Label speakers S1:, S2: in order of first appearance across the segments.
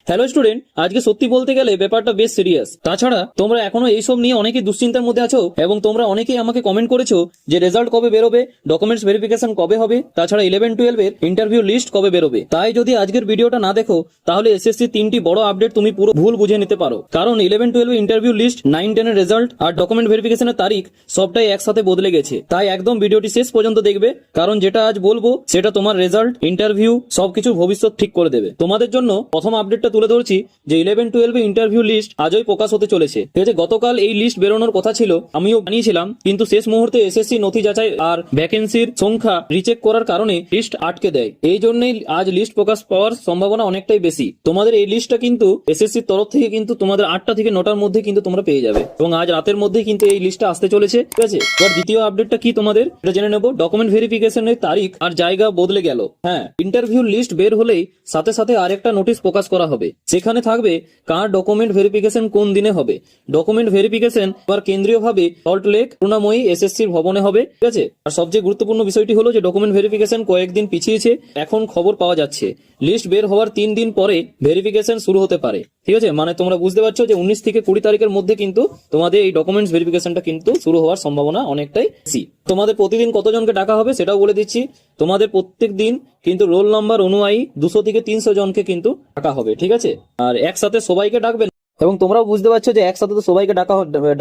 S1: Hello student, আজকে সত্যি বলতে গেলে ব্যাপারটা বেশ সিরিয়াস। তাছাড়া তোমরা এখনো এইসব নিয়ে অনেকেই দুশ্চিন্তার মধ্যে আছো এবং তোমরা অনেকেই আমাকে কমেন্ট করেছো যে রেজাল্ট কবে বেরোবে, ডকুমেন্টস ভেরিফিকেশন কবে হবে, তাছাড়া 11-12 এর ইন্টারভিউ লিস্ট কবে বেরোবে। তাই যদি আজকের ভিডিওটা না দেখো তাহলে এসএসসি 3টি বড় আপডেট তুমি পুরো ভুল বুঝে নিতে পারো। কারণ 11-12 ইন্টারভিউ লিস্ট, 9-10 এর রেজাল্ট আর ডকুমেন্ট ভেরিফিকেশনের তারিখ সবটাই একসাথে বদলে গেছে। তাই একদম ভিডিওটি শেষ পর্যন্ত দেখবে, কারণ যেটা আজ বলবো সেটা তোমার রেজাল্ট, ইন্টারভিউ সবকিছু ভবিষ্যৎ ঠিক করে দেবে। তোমাদের জন্য প্রথম আপডেটটা তুলে ধরছি যে 11-12 ইন্টারভিউ লিস্ট আজই প্রকাশ হতে চলেছে। ঠিক আছে, গতকাল এই লিস্ট বেরোনোর কথা ছিল, আমিও বানিয়েছিলাম, কিন্তু শেষ মুহূর্তে এসএসসি নথি যাচাই আর ভ্যাকেন্সির সংখ্যা রিচেক করার কারণে লিস্ট আটকে দেয়। এই জন্যই আজ লিস্ট প্রকাশ পাওয়ার সম্ভাবনা অনেকটাই বেশি। তোমাদের এই লিস্টটা কিন্তু এসএসসির তরফ থেকে কিন্তু তোমাদের 8টা থেকে 9টার মধ্যে কিন্তু তোমরা পেয়ে যাবে এবং আজ রাতের মধ্যেই কিন্তু এই লিস্টটা আসতে চলেছে। ঠিক আছে, এবার দ্বিতীয় আপডেটটা কি তোমাদের এটা জেনে নেব। ডকুমেন্ট ভেরিফিকেশনের তারিখ আর জায়গা বদলে গেল। হ্যাঁ, ইন্টারভিউ লিস্ট বের হলেই সাথে সাথে আরেকটা নোটিশ প্রকাশ করা হবে। সেখানে থাকবে কার ডকুমেন্ট ভেরিফিকেশন কোন দিনে হবে। ডকুমেন্ট ভেরিফিকেশন এবার কেন্দ্রীয়ভাবে সল্ট লেক করুণাময়ী এসএসসির ভবনে হবে। ঠিক আছে, আর সবচেয়ে গুরুত্বপূর্ণ বিষয়টি হলো যে ডকুমেন্ট ভেরিফিকেশন কয়েকদিন পিছিয়েছে। এখন খবর পাওয়া যাচ্ছে লিস্ট বের হওয়ার 3 দিন পরে ভেরিফিকেশন শুরু হতে পারে। ঠিক আছে, মানে তোমরা বুঝতে পারছো যে 19 থেকে 20 তারিখের মধ্যে কিন্তু তোমাদের এই ডকুমেন্টস ভেরিফিকেশনটা কিন্তু শুরু হওয়ার সম্ভাবনা অনেকটাই বেশি। তোমাদের প্রতিদিন কতজনকে ডাকা হবে সেটাও বলে দিচ্ছি। তোমাদের প্রত্যেক দিন কিন্তু রোল নাম্বার অনুযায়ী 200 থেকে 300 জনকে কিন্তু ডাকা হবে। ঠিক আছে, আর একসাথে সবাইকে ডাকবে এবং তোমরাও বুঝতে পারছো যে একসাথে তো সবাইকে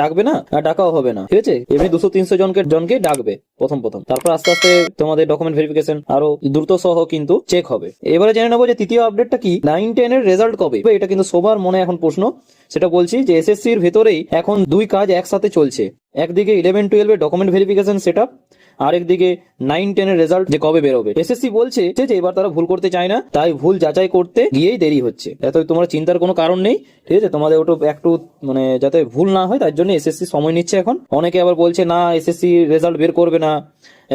S1: ডাকবে না আর ডাকাও হবে না। ঠিক আছে, এমনি 200-300 জনকে ডাকবে প্রথম। তারপর আস্তে আস্তে তোমাদের ডকুমেন্ট ভেরিফিকেশন আরো দ্রুত সহ কিন্তু চেক হবে। এবারে জেনে নেবো যে তৃতীয় আপডেটটা কি, 9-10 এর রেজাল্ট কবে। এটা কিন্তু সবার মনে এখন প্রশ্ন। সেটা বলছি যে এসএসসির ভেতরেই এখন 2 কাজ একসাথে চলছে। একদিকে 11-12 এর ডকুমেন্ট ভেরিফিকেশন সেটআপ, আরেকদিকে 9-10 এর রেজাল্ট যে কবে বেরোবে। এসএসসি বলছে যে এবার তারা ভুল করতে চায় না, তাই ভুল যাচাই করতে গিয়েই দেরি হচ্ছে। এত তোমরা চিন্তার কোনো কারণ নেই। ঠিক আছে, তোমাদের ওটা একটু মানে যাতে ভুল না হয় তার জন্য এসএসসি সময় নিচ্ছে এখন। অনেকে আবার বলছে না এসএসসি রেজাল্ট বের করবে না,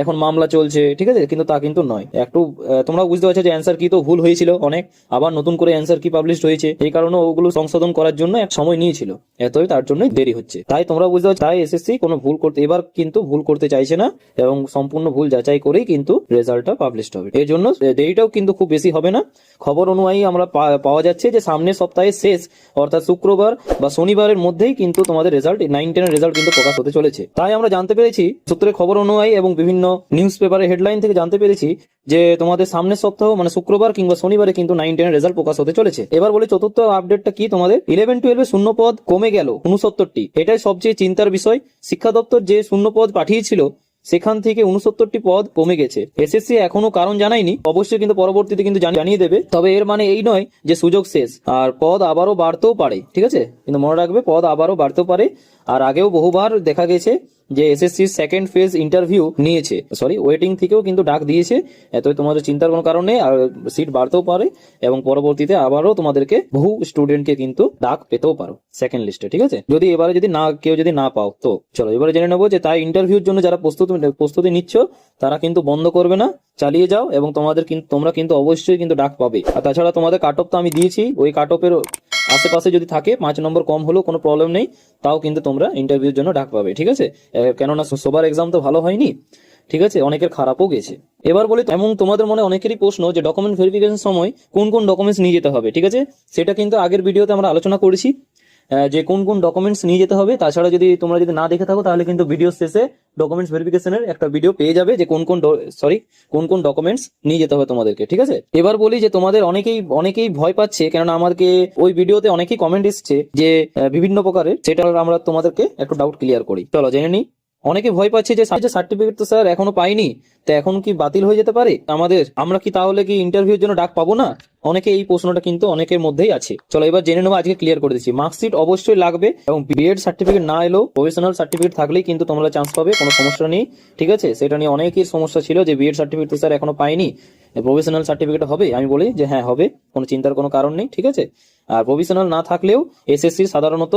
S1: এখন মামলা চলছে। ঠিক আছে, কিন্তু তা কিন্তু নয়। একটু তোমরা বুঝতে পারছো যে অ্যান্সার কি তো ভুল হয়েছিল অনেক, আবার নতুন করে অ্যান্সার কি পাবলিশ হয়েছে, এই কারণে ওগুলো সংশোধন করার জন্য এক সময় নিয়েছিল, এতই তার জন্যই দেরি হচ্ছে। তাই তোমরা বুঝতে পারছো, তাই এসএসসি কোনো ভুল করতে এবার কিন্তু ভুল করতে চাইছে না এবং সম্পূর্ণ ভুল যাচাই করেই কিন্তু রেজাল্টটা পাবলিশ হবে। এর জন্য দেরিটাও কিন্তু খুব বেশি হবে না। খবর অনুযায়ী আমরা পাওয়া যাচ্ছে যে সামনের সপ্তাহের শেষ অর্থাৎ শুক্রবার বা শনিবারের মধ্যেই কিন্তু তোমাদের রেজাল্ট 9-10 এর রেজাল্ট কিন্তু প্রকাশ হতে চলেছে। তাই আমরা জানতে পেরেছি সূত্রের খবর অনুযায়ী এবং বিভিন্ন নিউজ পেপারের হেডলাইন থেকে জানতে পেরেছি যে তোমাদের সামনের সপ্তাহ মানে শুক্রবার কিংবা শনিবারে কিন্তু 9-10 এর রেজাল্ট প্রকাশ হতে চলেছে। এবার বলি চতুর্থ আপডেটটা কি, তোমাদের 11-12 শূন্য পদ কমে গেল 69টি। এটাই সবচেয়ে চিন্তার বিষয়। শিক্ষা দপ্তর যে শূন্য পদ পাঠিয়েছিল সেখান থেকে 69টি পদ কমে গেছে। এসএসসি এখনো কারণ জানায়নি, অবশ্যই কিন্তু পরবর্তীতে কিন্তু জানিয়ে দেবে। তবে এর মানে এই নয় যে সুযোগ শেষ, আর পদ আবারও বাড়তেও পারে। ঠিক আছে, কিন্তু মনে রাখবে পদ আবারও বাড়তেও পারে। আর আগেও বহুবার দেখা গেছে যে এসএসসি সেকেন্ড ফেজ ইন্টারভিউ নিয়েছে, ওয়েটিং থেকেও কিন্তু ডাক দিয়েছে। এতই তোমাদের চিন্তার কোনো কারণ নেই, আর সিট বাড়তেও পারে এবং পরবর্তীতে আবারও তোমাদেরকে বহু স্টুডেন্টকে কিন্তু ডাক পেতেও পারো সেকেন্ড লিস্টে। ঠিক আছে, যদি এবারে কেউ যদি না পাও তো চলো এবারে জেনে নেবো যে তাই ইন্টারভিউর জন্য যারা প্রস্তুতি নিচ্ছ তারা কিন্তু বন্ধ করবে না, চালিয়ে যাও এবং তোমরা কিন্তু অবশ্যই কিন্তু ডাক পাবে। আর তাছাড়া তোমাদের কাট অফ তো আমি দিয়েছি, ওই কাট অফের আশেপাশে যদি থাকে 5 নম্বর কম হলেও কোনো প্রবলেম নেই, তাও কিন্তু তোমরা ইন্টারভিউর জন্য ডাক পাবে। ঠিক আছে, কেননা সবার এক্সাম তো ভালো হয়নি। ঠিক আছে, অনেকের খারাপও গেছে। এবার বলি, এবং তোমাদের মনে অনেকেরই প্রশ্ন যে ডকুমেন্ট ভেরিফিকেশন সময় কোন কোন ডকুমেন্টস নিয়ে যেতে হবে। ঠিক আছে, সেটা কিন্তু আগের ভিডিওতে আমরা আলোচনা করেছি যে কোন কোন ডকুমেন্টস নিয়ে যেতে হবে। তাছাড়া তোমরা যদি না দেখে থাকো তাহলে কিন্তু ভিডিও শেষে ডকুমেন্টস ভেরিফিকেশনের একটা ভিডিও পেয়ে যাবে যে কোন কোন ডকুমেন্টস নিয়ে যেতে হবে তোমাদেরকে। ঠিক আছে, এবার বলি যে তোমাদের অনেকেই ভয় পাচ্ছে, কেননা আমাদেরকে ওই ভিডিওতে অনেকেই কমেন্ট এসছে যে বিভিন্ন প্রকারের, সেটা আমরা তোমাদেরকে একটু ডাউট ক্লিয়ার করি। চলো জেনে নিই। অনেকে ভয় পাচ্ছে যে সার্টিফিকেট তো স্যার এখনো পাইনি, তো এখন কি বাতিল হয়ে যেতে পারে আমরা কি তাহলে কি ইন্টারভিউর জন্য ডাক পাবো না? অনেকে এই প্রশ্নটা কিন্তু অনেকের মধ্যেই আছে। চলো এবার জেনে নেবো, আজকে ক্লিয়ার করে দিচ্ছি। মার্কশিট অবশ্যই লাগবে এবং বিএড সার্টিফিকেট না এলেও প্রফেশনাল সার্টিফিকেট থাকলেই কিন্তু তোমরা চান্স পাবে, কোনো সমস্যা নেই। ঠিক আছে, সেটা নিয়ে অনেকের সমস্যা ছিল যে বিএড সার্টিফিকেট তো স্যার এখনো পাইনি, প্রফেশনাল সার্টিফিকেট হবে। আমি বলি যে হ্যাঁ হবে, কোনো চিন্তার কোনো কারণ নেই। ঠিক আছে, আর প্রফেশনাল না থাকলেও এসএসসি সাধারণত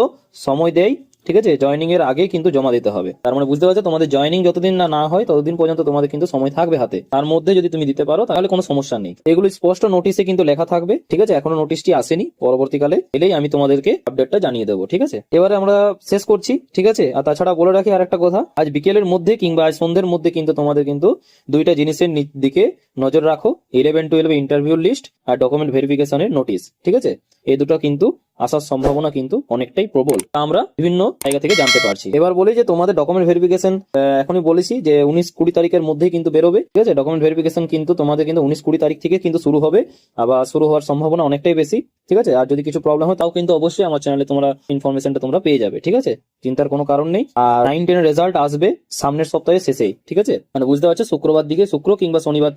S1: সময় দেয় ঠিক আছে, জয়েনিং এর আগে কিন্তু জমা দিতে হবে। তার মানে বুঝতে পারছো, তোমাদের জয়েনিং যতদিন না হয় ততদিন পর্যন্ত তোমাদের কিন্তু সময় থাকবে হাতে, তার মধ্যে যদি তুমি দিতে পারো তাহলে কোনো সমস্যা নেই। এগুলো স্পষ্ট নোটিশে কিন্তু লেখা থাকবে, ঠিক আছে। এখনো নোটিশটি আসেনি, পরবর্তীকালে এলেই আমি তোমাদেরকে আপডেটটা জানিয়ে দেবো, ঠিক আছে। এবারে আমরা শেষ করছি, ঠিক আছে। আর তাছাড়া বলে রাখি আর একটা কথা, আজ বিকেলের মধ্যে কিংবা আজ সন্ধ্যের মধ্যে কিন্তু তোমাদের কিন্তু দুইটা জিনিসের দিকে নজর রাখো, 11-12 ইন্টারভিউ লিস্ট আর ডকুমেন্ট ভেরিফিকেশনের নোটিশ, ঠিক আছে। এই দুটো কিন্তু আসার সম্ভাবনা কিন্তু অনেকটাই প্রবল, তা আমরা বিভিন্ন জায়গা থেকে জানতে পারছি। এবার বলি যে তোমাদের ডকুমেন্ট ভেরিফিকেশন এখনই বলেছি যে 19-20 তারিখের মধ্যেই কিন্তু বেরোবে, ঠিক আছে। ডকুমেন্ট ভেরিফিকেশন কিন্তু তোমাদের কিন্তু 19-20 তারিখ থেকে কিন্তু শুরু হবে, আবার শুরু হওয়ার সম্ভাবনা অনেকটাই বেশি, ঠিক আছে। আর যদি কিছু প্রবলেম হয় তাও কিন্তু অবশ্যই আমার চ্যানেলে তোমরা ইনফরমেশনটা তোমরা পেয়ে যাবে, ঠিক আছে। চিন্তার কোনো কারণ নেই। আর 9-10 রেজাল্ট আসবে সামনের সপ্তাহে শেষেই, ঠিক আছে। মানে বুঝতে পারছো, শুক্রবার দিকে, শুক্র কিংবা শনিবার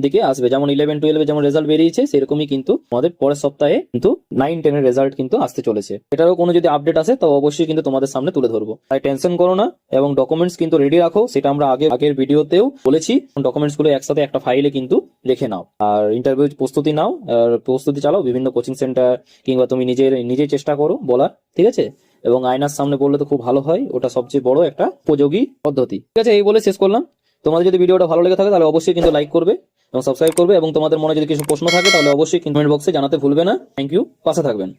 S1: দিকে আসবে। যেমন 11-12 যেমন রেজাল্ট বেরিয়েছে, সেরকমই কিন্তু আমাদের পরের সপ্তাহে কিন্তু 9-10 এর রেজাল্ট কিন্তু আসতে চলেছে। এটারও কোনো যদি আপডেট আসে তো অবশ্যই কিন্তু তোমাদের সামনে তুলে ধরবো, তাই টেনশন করো না। এবং ডকুমেন্টস কিন্তু রেডি রাখো, সেটা আমরা আগের ভিডিওতেও বলেছি। ডকুমেন্টস গুলো একসাথে একটা ফাইলে কিন্তু রেখে নাও, আর ইন্টারভিউ প্রস্তুতি নাও, আর প্রস্তুতি চালাও বিভিন্ন কোচিং সেন্টার কিংবা তুমি নিজেই চেষ্টা করো বলার, ঠিক আছে। এবং আয়নার সামনে বললে তো খুব ভালো হয়, ওটা সবচেয়ে বড় একটা উপযোগী পদ্ধতি, ঠিক আছে। এই বলে শেষ করলাম। তোমাদের যদি ভিডিওটা ভালো লেগে থাকে তাহলে অবশ্যই কিন্তু লাইক করবে এবং সাবস্ক্রাইব করবে, এবং তোমাদের মনে যদি কিছু প্রশ্ন থাকে তাহলে অবশ্যই কমেন্ট বক্সে জানাতে ভুলবে না। থ্যাংক ইউ, পাশে থাকবেন।